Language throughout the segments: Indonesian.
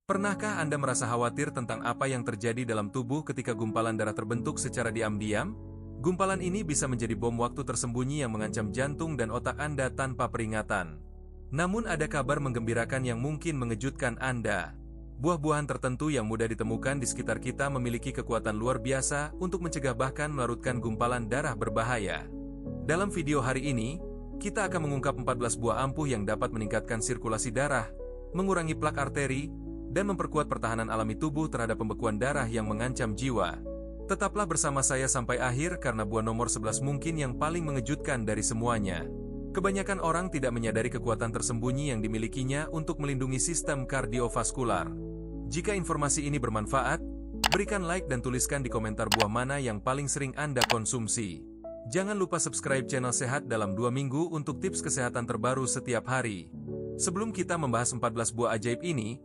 Pernahkah Anda merasa khawatir tentang apa yang terjadi dalam tubuh ketika gumpalan darah terbentuk secara diam-diam? Gumpalan ini bisa menjadi bom waktu tersembunyi yang mengancam jantung dan otak Anda tanpa peringatan. Namun ada kabar menggembirakan yang mungkin mengejutkan Anda. Buah-buahan tertentu yang mudah ditemukan di sekitar kita memiliki kekuatan luar biasa untuk mencegah bahkan melarutkan gumpalan darah berbahaya. Dalam video hari ini, kita akan mengungkap 14 buah ampuh yang dapat meningkatkan sirkulasi darah, mengurangi plak arteri, dan memperkuat pertahanan alami tubuh terhadap pembekuan darah yang mengancam jiwa. Tetaplah bersama saya sampai akhir karena buah nomor 11 mungkin yang paling mengejutkan dari semuanya. Kebanyakan orang tidak menyadari kekuatan tersembunyi yang dimilikinya untuk melindungi sistem kardiovaskular. Jika informasi ini bermanfaat, berikan like dan tuliskan di komentar buah mana yang paling sering Anda konsumsi. Jangan lupa subscribe channel Sehat dalam 2 minggu untuk tips kesehatan terbaru setiap hari. Sebelum kita membahas 14 buah ajaib ini,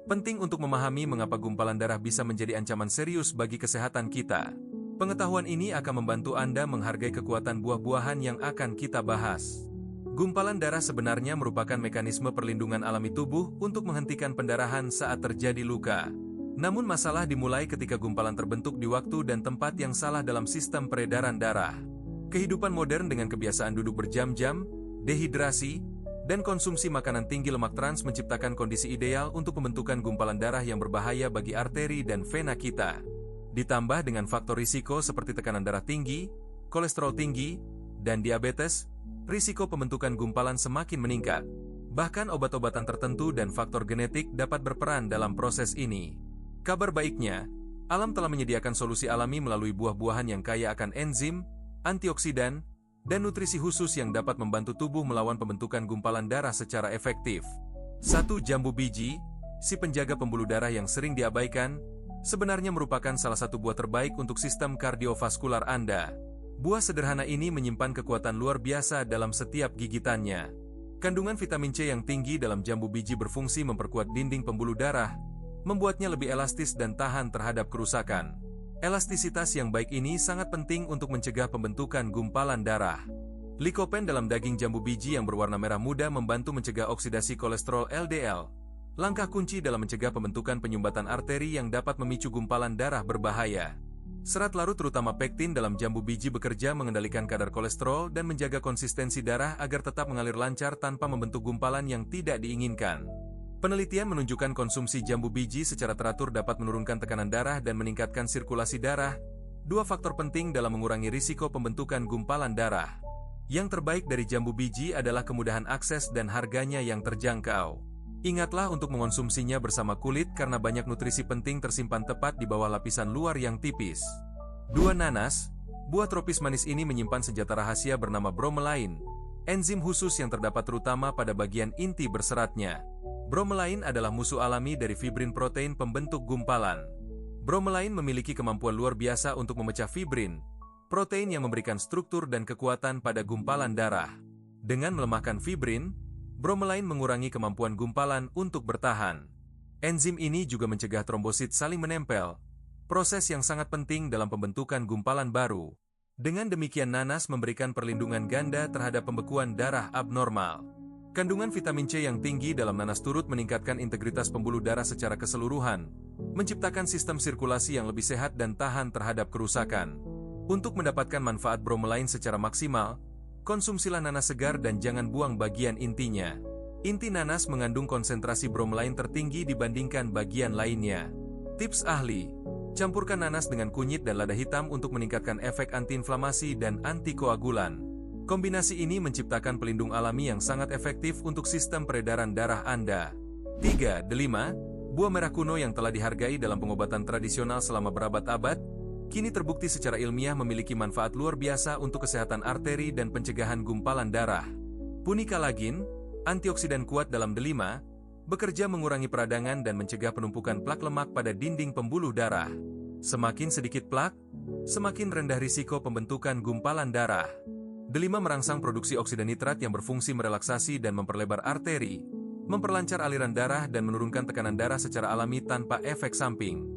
penting untuk memahami mengapa gumpalan darah bisa menjadi ancaman serius bagi kesehatan kita. Pengetahuan ini akan membantu Anda menghargai kekuatan buah-buahan yang akan kita bahas. Gumpalan darah sebenarnya merupakan mekanisme perlindungan alami tubuh untuk menghentikan pendarahan saat terjadi luka. Namun masalah dimulai ketika gumpalan terbentuk di waktu dan tempat yang salah dalam sistem peredaran darah. Kehidupan modern dengan kebiasaan duduk berjam-jam, dehidrasi, dan konsumsi makanan tinggi lemak trans menciptakan kondisi ideal untuk pembentukan gumpalan darah yang berbahaya bagi arteri dan vena kita. Ditambah dengan faktor risiko seperti tekanan darah tinggi, kolesterol tinggi, dan diabetes, risiko pembentukan gumpalan semakin meningkat. Bahkan obat-obatan tertentu dan faktor genetik dapat berperan dalam proses ini. Kabar baiknya, alam telah menyediakan solusi alami melalui buah-buahan yang kaya akan enzim, antioksidan, dan nutrisi khusus yang dapat membantu tubuh melawan pembentukan gumpalan darah secara efektif. 1. Jambu biji, si penjaga pembuluh darah yang sering diabaikan, sebenarnya merupakan salah satu buah terbaik untuk sistem kardiovaskular Anda. Buah sederhana ini menyimpan kekuatan luar biasa dalam setiap gigitannya. Kandungan vitamin C yang tinggi dalam jambu biji berfungsi memperkuat dinding pembuluh darah, membuatnya lebih elastis dan tahan terhadap kerusakan. Elastisitas yang baik ini sangat penting untuk mencegah pembentukan gumpalan darah. Likopen dalam daging jambu biji yang berwarna merah muda membantu mencegah oksidasi kolesterol LDL. Langkah kunci dalam mencegah pembentukan penyumbatan arteri yang dapat memicu gumpalan darah berbahaya. Serat larut terutama pektin dalam jambu biji bekerja mengendalikan kadar kolesterol dan menjaga konsistensi darah agar tetap mengalir lancar tanpa membentuk gumpalan yang tidak diinginkan. Penelitian menunjukkan konsumsi jambu biji secara teratur dapat menurunkan tekanan darah dan meningkatkan sirkulasi darah, dua faktor penting dalam mengurangi risiko pembentukan gumpalan darah. Yang terbaik dari jambu biji adalah kemudahan akses dan harganya yang terjangkau. Ingatlah untuk mengonsumsinya bersama kulit karena banyak nutrisi penting tersimpan tepat di bawah lapisan luar yang tipis. 2. Nanas, buah tropis manis ini menyimpan senjata rahasia bernama bromelain, enzim khusus yang terdapat terutama pada bagian inti berseratnya. Bromelain adalah musuh alami dari fibrin protein pembentuk gumpalan. Bromelain memiliki kemampuan luar biasa untuk memecah fibrin, protein yang memberikan struktur dan kekuatan pada gumpalan darah. Dengan melemahkan fibrin, bromelain mengurangi kemampuan gumpalan untuk bertahan. Enzim ini juga mencegah trombosit saling menempel, proses yang sangat penting dalam pembentukan gumpalan baru. Dengan demikian nanas memberikan perlindungan ganda terhadap pembekuan darah abnormal. Kandungan vitamin C yang tinggi dalam nanas turut meningkatkan integritas pembuluh darah secara keseluruhan, menciptakan sistem sirkulasi yang lebih sehat dan tahan terhadap kerusakan. Untuk mendapatkan manfaat bromelain secara maksimal, konsumsilah nanas segar dan jangan buang bagian intinya. Inti nanas mengandung konsentrasi bromelain tertinggi dibandingkan bagian lainnya. Tips ahli: campurkan nanas dengan kunyit dan lada hitam untuk meningkatkan efek antiinflamasi dan antikoagulan. Kombinasi ini menciptakan pelindung alami yang sangat efektif untuk sistem peredaran darah Anda. 3. Delima, buah merah kuno yang telah dihargai dalam pengobatan tradisional selama berabad-abad, kini terbukti secara ilmiah memiliki manfaat luar biasa untuk kesehatan arteri dan pencegahan gumpalan darah. Punikalagin, antioksidan kuat dalam delima, bekerja mengurangi peradangan dan mencegah penumpukan plak lemak pada dinding pembuluh darah. Semakin sedikit plak, semakin rendah risiko pembentukan gumpalan darah. Delima merangsang produksi oksida nitrat yang berfungsi merelaksasi dan memperlebar arteri, memperlancar aliran darah dan menurunkan tekanan darah secara alami tanpa efek samping.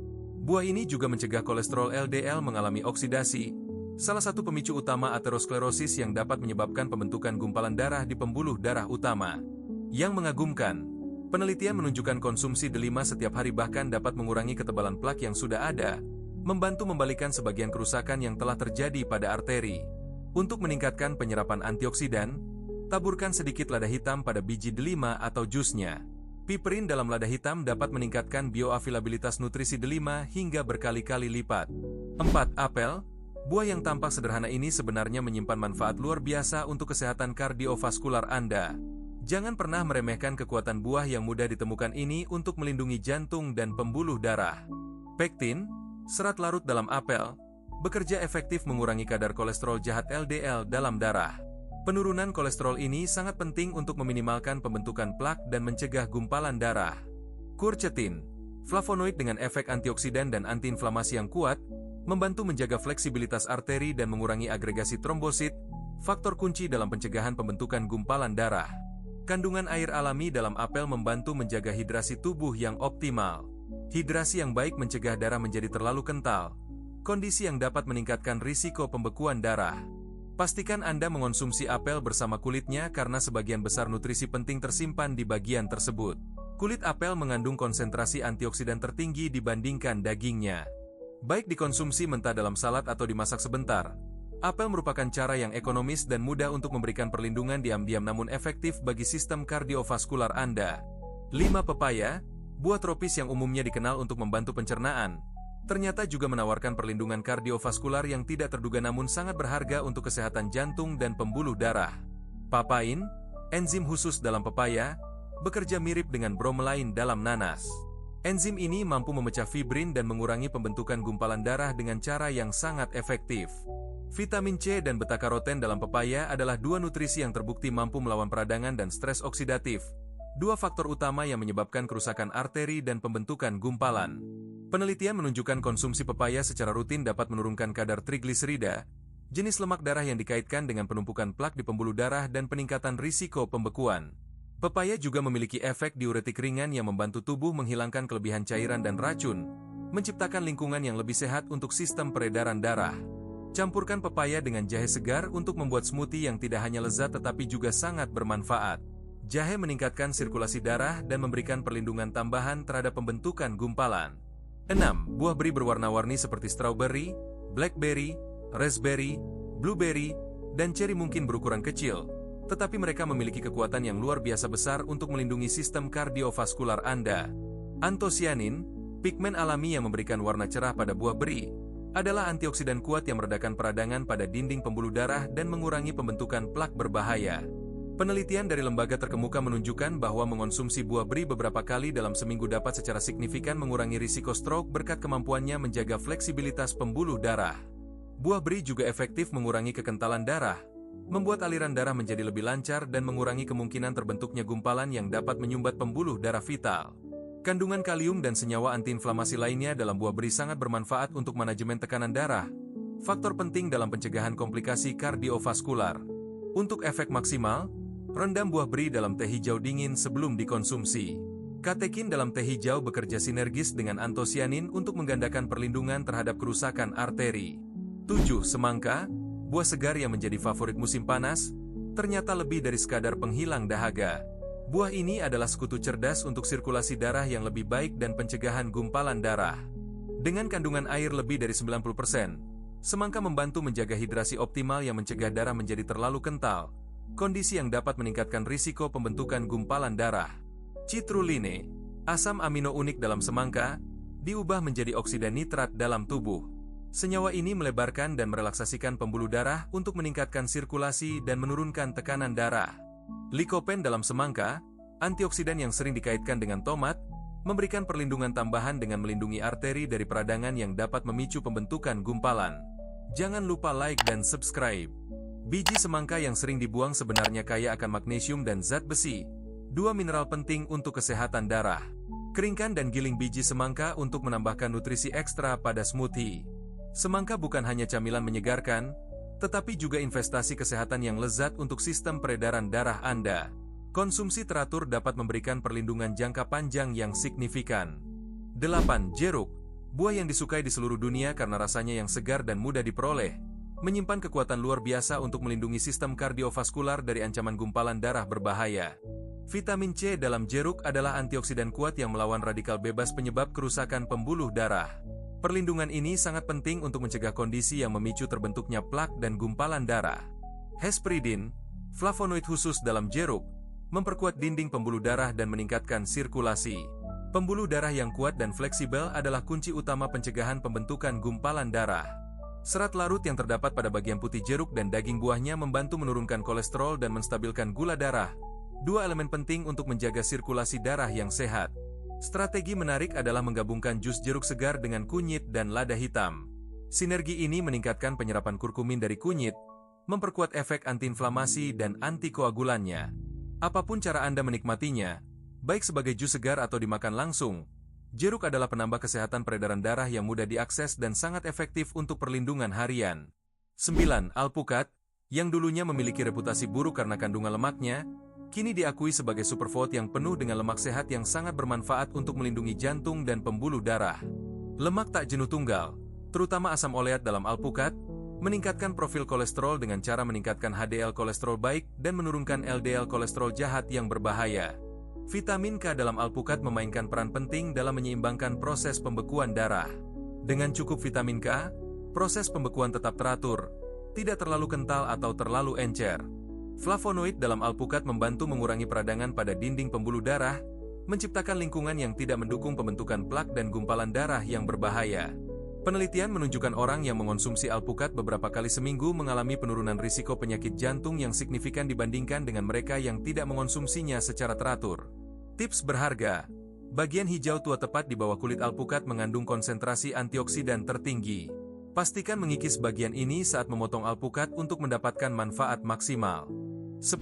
Buah ini juga mencegah kolesterol LDL mengalami oksidasi, salah satu pemicu utama aterosklerosis yang dapat menyebabkan pembentukan gumpalan darah di pembuluh darah utama. Yang mengagumkan, Penelitian menunjukkan konsumsi delima setiap hari bahkan dapat mengurangi ketebalan plak yang sudah ada, membantu membalikan sebagian kerusakan yang telah terjadi pada arteri. Untuk meningkatkan penyerapan antioksidan, taburkan sedikit lada hitam pada biji delima atau jusnya. Piperin dalam lada hitam dapat meningkatkan bioavailabilitas nutrisi delima hingga berkali-kali lipat. 4. Apel. Buah yang tampak sederhana ini sebenarnya menyimpan manfaat luar biasa untuk kesehatan kardiovaskular Anda. Jangan pernah meremehkan kekuatan buah yang mudah ditemukan ini untuk melindungi jantung dan pembuluh darah. Pektin, serat larut dalam apel, bekerja efektif mengurangi kadar kolesterol jahat LDL dalam darah. Penurunan kolesterol ini sangat penting untuk meminimalkan pembentukan plak dan mencegah gumpalan darah. Quercetin, flavonoid dengan efek antioksidan dan antiinflamasi yang kuat, membantu menjaga fleksibilitas arteri dan mengurangi agregasi trombosit, faktor kunci dalam pencegahan pembentukan gumpalan darah. Kandungan air alami dalam apel membantu menjaga hidrasi tubuh yang optimal. Hidrasi yang baik mencegah darah menjadi terlalu kental, kondisi yang dapat meningkatkan risiko pembekuan darah. Pastikan Anda mengonsumsi apel bersama kulitnya karena sebagian besar nutrisi penting tersimpan di bagian tersebut. Kulit apel mengandung konsentrasi antioksidan tertinggi dibandingkan dagingnya. Baik dikonsumsi mentah dalam salad atau dimasak sebentar, apel merupakan cara yang ekonomis dan mudah untuk memberikan perlindungan diam-diam namun efektif bagi sistem kardiovaskular Anda. 5. Pepaya, buah tropis yang umumnya dikenal untuk membantu pencernaan, ternyata juga menawarkan perlindungan kardiovaskular yang tidak terduga namun sangat berharga untuk kesehatan jantung dan pembuluh darah. Papain, enzim khusus dalam pepaya, bekerja mirip dengan bromelain dalam nanas. Enzim ini mampu memecah fibrin dan mengurangi pembentukan gumpalan darah dengan cara yang sangat efektif. Vitamin C dan beta-karoten dalam pepaya adalah dua nutrisi yang terbukti mampu melawan peradangan dan stres oksidatif, dua faktor utama yang menyebabkan kerusakan arteri dan pembentukan gumpalan. Penelitian menunjukkan konsumsi pepaya secara rutin dapat menurunkan kadar trigliserida, jenis lemak darah yang dikaitkan dengan penumpukan plak di pembuluh darah dan peningkatan risiko pembekuan. Pepaya juga memiliki efek diuretik ringan yang membantu tubuh menghilangkan kelebihan cairan dan racun, menciptakan lingkungan yang lebih sehat untuk sistem peredaran darah. Campurkan pepaya dengan jahe segar untuk membuat smoothie yang tidak hanya lezat tetapi juga sangat bermanfaat. Jahe meningkatkan sirkulasi darah dan memberikan perlindungan tambahan terhadap pembentukan gumpalan. 6. Buah beri berwarna-warni seperti strawberry, blackberry, raspberry, blueberry, dan cherry mungkin berukuran kecil, tetapi mereka memiliki kekuatan yang luar biasa besar untuk melindungi sistem kardiovaskular Anda. Antosianin, pigmen alami yang memberikan warna cerah pada buah beri, adalah antioksidan kuat yang meredakan peradangan pada dinding pembuluh darah dan mengurangi pembentukan plak berbahaya. Penelitian dari lembaga terkemuka menunjukkan bahwa mengonsumsi buah beri beberapa kali dalam seminggu dapat secara signifikan mengurangi risiko stroke berkat kemampuannya menjaga fleksibilitas pembuluh darah. Buah beri juga efektif mengurangi kekentalan darah, membuat aliran darah menjadi lebih lancar dan mengurangi kemungkinan terbentuknya gumpalan yang dapat menyumbat pembuluh darah vital. Kandungan kalium dan senyawa antiinflamasi lainnya dalam buah beri sangat bermanfaat untuk manajemen tekanan darah, faktor penting dalam pencegahan komplikasi kardiovaskular. Untuk efek maksimal, rendam buah beri dalam teh hijau dingin sebelum dikonsumsi. Katekin dalam teh hijau bekerja sinergis dengan antosianin untuk menggandakan perlindungan terhadap kerusakan arteri. 7. Semangka, buah segar yang menjadi favorit musim panas, ternyata lebih dari sekadar penghilang dahaga. Buah ini adalah sekutu cerdas untuk sirkulasi darah yang lebih baik dan pencegahan gumpalan darah. Dengan kandungan air lebih dari 90%, semangka membantu menjaga hidrasi optimal yang mencegah darah menjadi terlalu kental, kondisi yang dapat meningkatkan risiko pembentukan gumpalan darah. Citruline, asam amino unik dalam semangka, diubah menjadi oksida nitrat dalam tubuh. Senyawa ini melebarkan dan merelaksasikan pembuluh darah untuk meningkatkan sirkulasi dan menurunkan tekanan darah. Likopen dalam semangka, antioksidan yang sering dikaitkan dengan tomat, memberikan perlindungan tambahan dengan melindungi arteri dari peradangan yang dapat memicu pembentukan gumpalan. Jangan lupa like dan subscribe. Biji semangka yang sering dibuang sebenarnya kaya akan magnesium dan zat besi, dua mineral penting untuk kesehatan darah. Keringkan dan giling biji semangka untuk menambahkan nutrisi ekstra pada smoothie. Semangka bukan hanya camilan menyegarkan, tetapi juga investasi kesehatan yang lezat untuk sistem peredaran darah Anda. Konsumsi teratur dapat memberikan perlindungan jangka panjang yang signifikan. 8. Jeruk, buah yang disukai di seluruh dunia karena rasanya yang segar dan mudah diperoleh, menyimpan kekuatan luar biasa untuk melindungi sistem kardiovaskular dari ancaman gumpalan darah berbahaya. Vitamin C dalam jeruk adalah antioksidan kuat yang melawan radikal bebas penyebab kerusakan pembuluh darah. Perlindungan ini sangat penting untuk mencegah kondisi yang memicu terbentuknya plak dan gumpalan darah. Hesperidin, flavonoid khusus dalam jeruk, memperkuat dinding pembuluh darah dan meningkatkan sirkulasi. Pembuluh darah yang kuat dan fleksibel adalah kunci utama pencegahan pembentukan gumpalan darah. Serat larut yang terdapat pada bagian putih jeruk dan daging buahnya membantu menurunkan kolesterol dan menstabilkan gula darah, dua elemen penting untuk menjaga sirkulasi darah yang sehat. Strategi menarik adalah menggabungkan jus jeruk segar dengan kunyit dan lada hitam. Sinergi ini meningkatkan penyerapan kurkumin dari kunyit, memperkuat efek antiinflamasi dan antikoagulannya. Apapun cara Anda menikmatinya, baik sebagai jus segar atau dimakan langsung, jeruk adalah penambah kesehatan peredaran darah yang mudah diakses dan sangat efektif untuk perlindungan harian. 9. Alpukat, yang dulunya memiliki reputasi buruk karena kandungan lemaknya, kini diakui sebagai superfood yang penuh dengan lemak sehat yang sangat bermanfaat untuk melindungi jantung dan pembuluh darah. Lemak tak jenuh tunggal, terutama asam oleat dalam alpukat, meningkatkan profil kolesterol dengan cara meningkatkan HDL kolesterol baik dan menurunkan LDL kolesterol jahat yang berbahaya. Vitamin K dalam alpukat memainkan peran penting dalam menyeimbangkan proses pembekuan darah. Dengan cukup vitamin K, proses pembekuan tetap teratur, tidak terlalu kental atau terlalu encer. Flavonoid dalam alpukat membantu mengurangi peradangan pada dinding pembuluh darah, menciptakan lingkungan yang tidak mendukung pembentukan plak dan gumpalan darah yang berbahaya. Penelitian menunjukkan orang yang mengonsumsi alpukat beberapa kali seminggu mengalami penurunan risiko penyakit jantung yang signifikan dibandingkan dengan mereka yang tidak mengonsumsinya secara teratur. Tips berharga: bagian hijau tua tepat di bawah kulit alpukat mengandung konsentrasi antioksidan tertinggi. Pastikan mengikis bagian ini saat memotong alpukat untuk mendapatkan manfaat maksimal. 10.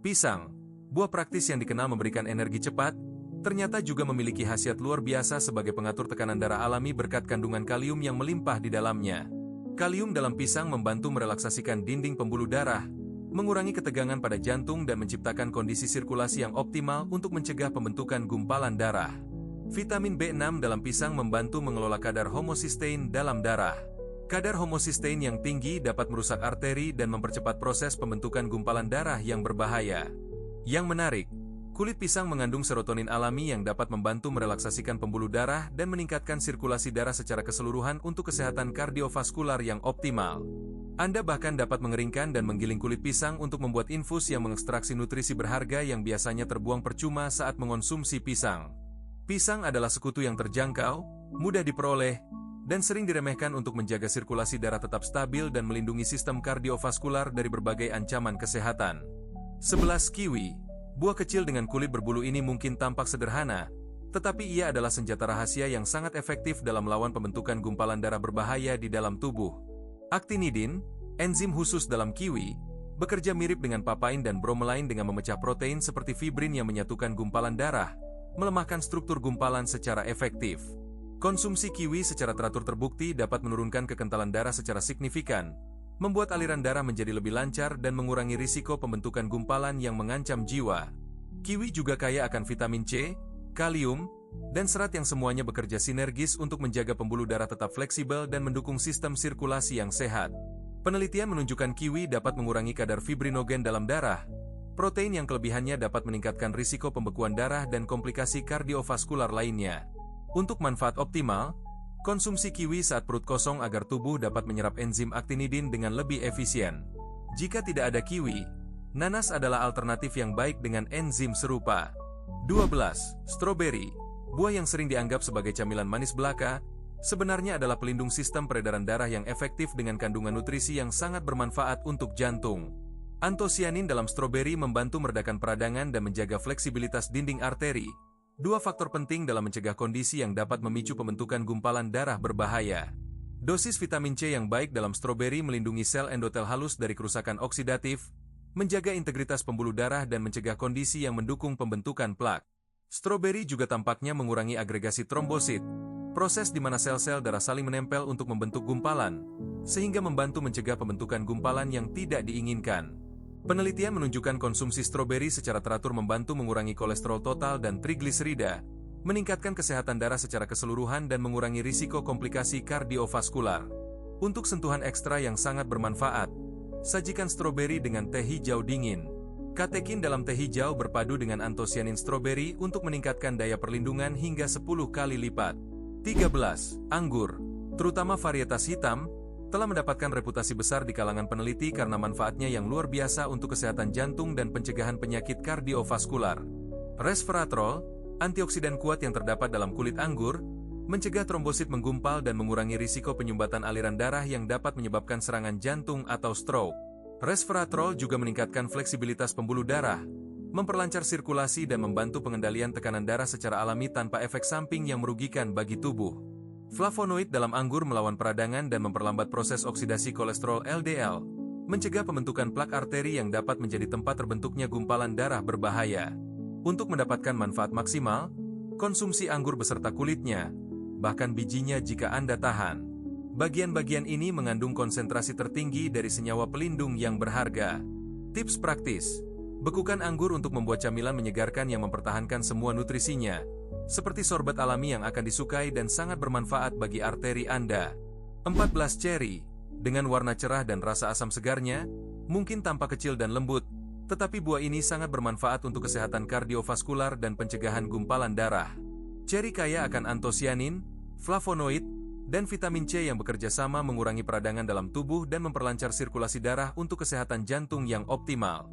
Pisang, buah praktis yang dikenal memberikan energi cepat, ternyata juga memiliki khasiat luar biasa sebagai pengatur tekanan darah alami berkat kandungan kalium yang melimpah di dalamnya. Kalium dalam pisang membantu merelaksasikan dinding pembuluh darah, mengurangi ketegangan pada jantung dan menciptakan kondisi sirkulasi yang optimal untuk mencegah pembentukan gumpalan darah. Vitamin B6 dalam pisang membantu mengelola kadar homocysteine dalam darah. Kadar homocysteine yang tinggi dapat merusak arteri dan mempercepat proses pembentukan gumpalan darah yang berbahaya. Yang menarik, kulit pisang mengandung serotonin alami yang dapat membantu merelaksasikan pembuluh darah dan meningkatkan sirkulasi darah secara keseluruhan untuk kesehatan kardiovaskular yang optimal. Anda bahkan dapat mengeringkan dan menggiling kulit pisang untuk membuat infus yang mengekstraksi nutrisi berharga yang biasanya terbuang percuma saat mengonsumsi pisang. Pisang adalah sekutu yang terjangkau, mudah diperoleh, dan sering diremehkan untuk menjaga sirkulasi darah tetap stabil dan melindungi sistem kardiovaskular dari berbagai ancaman kesehatan. 11. Kiwi, buah kecil dengan kulit berbulu ini mungkin tampak sederhana, tetapi ia adalah senjata rahasia yang sangat efektif dalam melawan pembentukan gumpalan darah berbahaya di dalam tubuh. Actinidin, enzim khusus dalam kiwi, bekerja mirip dengan papain dan bromelain dengan memecah protein seperti fibrin yang menyatukan gumpalan darah, melemahkan struktur gumpalan secara efektif. Konsumsi kiwi secara teratur terbukti dapat menurunkan kekentalan darah secara signifikan, membuat aliran darah menjadi lebih lancar dan mengurangi risiko pembentukan gumpalan yang mengancam jiwa. Kiwi juga kaya akan vitamin C, kalium, dan serat yang semuanya bekerja sinergis untuk menjaga pembuluh darah tetap fleksibel dan mendukung sistem sirkulasi yang sehat. Penelitian menunjukkan kiwi dapat mengurangi kadar fibrinogen dalam darah. Protein yang kelebihannya dapat meningkatkan risiko pembekuan darah dan komplikasi kardiovaskular lainnya. Untuk manfaat optimal, konsumsi kiwi saat perut kosong agar tubuh dapat menyerap enzim actinidin dengan lebih efisien. Jika tidak ada kiwi, nanas adalah alternatif yang baik dengan enzim serupa. 12. Stroberi, buah yang sering dianggap sebagai camilan manis belaka, sebenarnya adalah pelindung sistem peredaran darah yang efektif dengan kandungan nutrisi yang sangat bermanfaat untuk jantung. Antosianin dalam stroberi membantu meredakan peradangan dan menjaga fleksibilitas dinding arteri, dua faktor penting dalam mencegah kondisi yang dapat memicu pembentukan gumpalan darah berbahaya. Dosis vitamin C yang baik dalam stroberi melindungi sel endotel halus dari kerusakan oksidatif, menjaga integritas pembuluh darah dan mencegah kondisi yang mendukung pembentukan plak. Stroberi juga tampaknya mengurangi agregasi trombosit, proses di mana sel-sel darah saling menempel untuk membentuk gumpalan, sehingga membantu mencegah pembentukan gumpalan yang tidak diinginkan. Penelitian menunjukkan konsumsi stroberi secara teratur membantu mengurangi kolesterol total dan trigliserida, meningkatkan kesehatan darah secara keseluruhan dan mengurangi risiko komplikasi kardiovaskular. Untuk sentuhan ekstra yang sangat bermanfaat, sajikan stroberi dengan teh hijau dingin. Katekin dalam teh hijau berpadu dengan antosianin stroberi untuk meningkatkan daya perlindungan hingga 10 kali lipat. 13. Anggur, terutama varietas hitam, telah mendapatkan reputasi besar di kalangan peneliti karena manfaatnya yang luar biasa untuk kesehatan jantung dan pencegahan penyakit kardiovaskular. Resveratrol, antioksidan kuat yang terdapat dalam kulit anggur, mencegah trombosit menggumpal dan mengurangi risiko penyumbatan aliran darah yang dapat menyebabkan serangan jantung atau stroke. Resveratrol juga meningkatkan fleksibilitas pembuluh darah, memperlancar sirkulasi dan membantu pengendalian tekanan darah secara alami tanpa efek samping yang merugikan bagi tubuh. Flavonoid dalam anggur melawan peradangan dan memperlambat proses oksidasi kolesterol LDL, mencegah pembentukan plak arteri yang dapat menjadi tempat terbentuknya gumpalan darah berbahaya. Untuk mendapatkan manfaat maksimal, konsumsi anggur beserta kulitnya, bahkan bijinya jika Anda tahan. Bagian-bagian ini mengandung konsentrasi tertinggi dari senyawa pelindung yang berharga. Tips praktis: bekukan anggur untuk membuat camilan menyegarkan yang mempertahankan semua nutrisinya, seperti sorbet alami yang akan disukai dan sangat bermanfaat bagi arteri Anda. 14 cherry, dengan warna cerah dan rasa asam segarnya, mungkin tampak kecil dan lembut, tetapi buah ini sangat bermanfaat untuk kesehatan kardiovaskular dan pencegahan gumpalan darah. Cherry kaya akan antosianin, flavonoid, dan vitamin C yang bekerja sama mengurangi peradangan dalam tubuh dan memperlancar sirkulasi darah untuk kesehatan jantung yang optimal.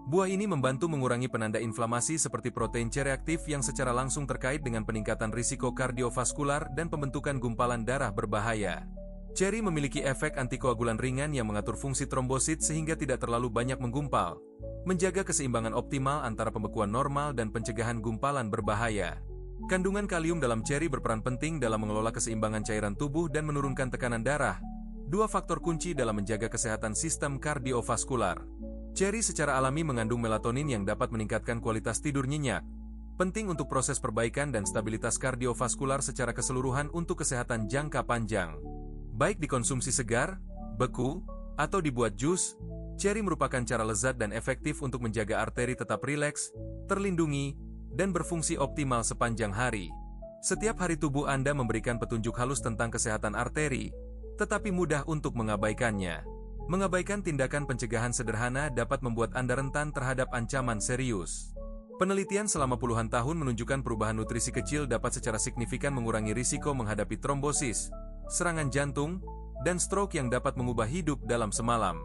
Buah ini membantu mengurangi penanda inflamasi seperti protein C reaktif yang secara langsung terkait dengan peningkatan risiko kardiovaskular dan pembentukan gumpalan darah berbahaya. Cherry memiliki efek antikoagulan ringan yang mengatur fungsi trombosit sehingga tidak terlalu banyak menggumpal, menjaga keseimbangan optimal antara pembekuan normal dan pencegahan gumpalan berbahaya. Kandungan kalium dalam cherry berperan penting dalam mengelola keseimbangan cairan tubuh dan menurunkan tekanan darah, dua faktor kunci dalam menjaga kesehatan sistem kardiovaskular. Cherry secara alami mengandung melatonin yang dapat meningkatkan kualitas tidur nyenyak, penting untuk proses perbaikan dan stabilitas kardiovaskular secara keseluruhan untuk kesehatan jangka panjang. Baik dikonsumsi segar, beku, atau dibuat jus, cherry merupakan cara lezat dan efektif untuk menjaga arteri tetap rileks, terlindungi, dan berfungsi optimal sepanjang hari. Setiap hari tubuh Anda memberikan petunjuk halus tentang kesehatan arteri, tetapi mudah untuk mengabaikannya. Mengabaikan tindakan pencegahan sederhana dapat membuat Anda rentan terhadap ancaman serius. Penelitian selama puluhan tahun menunjukkan perubahan nutrisi kecil dapat secara signifikan mengurangi risiko menghadapi trombosis, serangan jantung, dan stroke yang dapat mengubah hidup dalam semalam.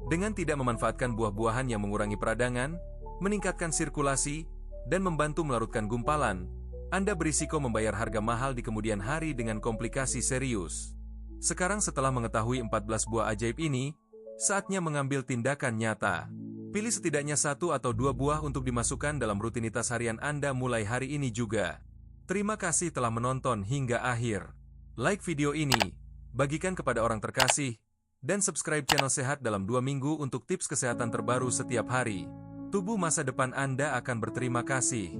Dengan tidak memanfaatkan buah-buahan yang mengurangi peradangan, meningkatkan sirkulasi, dan membantu melarutkan gumpalan, Anda berisiko membayar harga mahal di kemudian hari dengan komplikasi serius. Sekarang setelah mengetahui 14 buah ajaib ini, saatnya mengambil tindakan nyata. Pilih setidaknya 1 atau 2 buah untuk dimasukkan dalam rutinitas harian Anda mulai hari ini juga. Terima kasih telah menonton hingga akhir. Like video ini, bagikan kepada orang terkasih, dan subscribe channel Sehat dalam 2 minggu untuk tips kesehatan terbaru setiap hari. Tubuh masa depan Anda akan berterima kasih.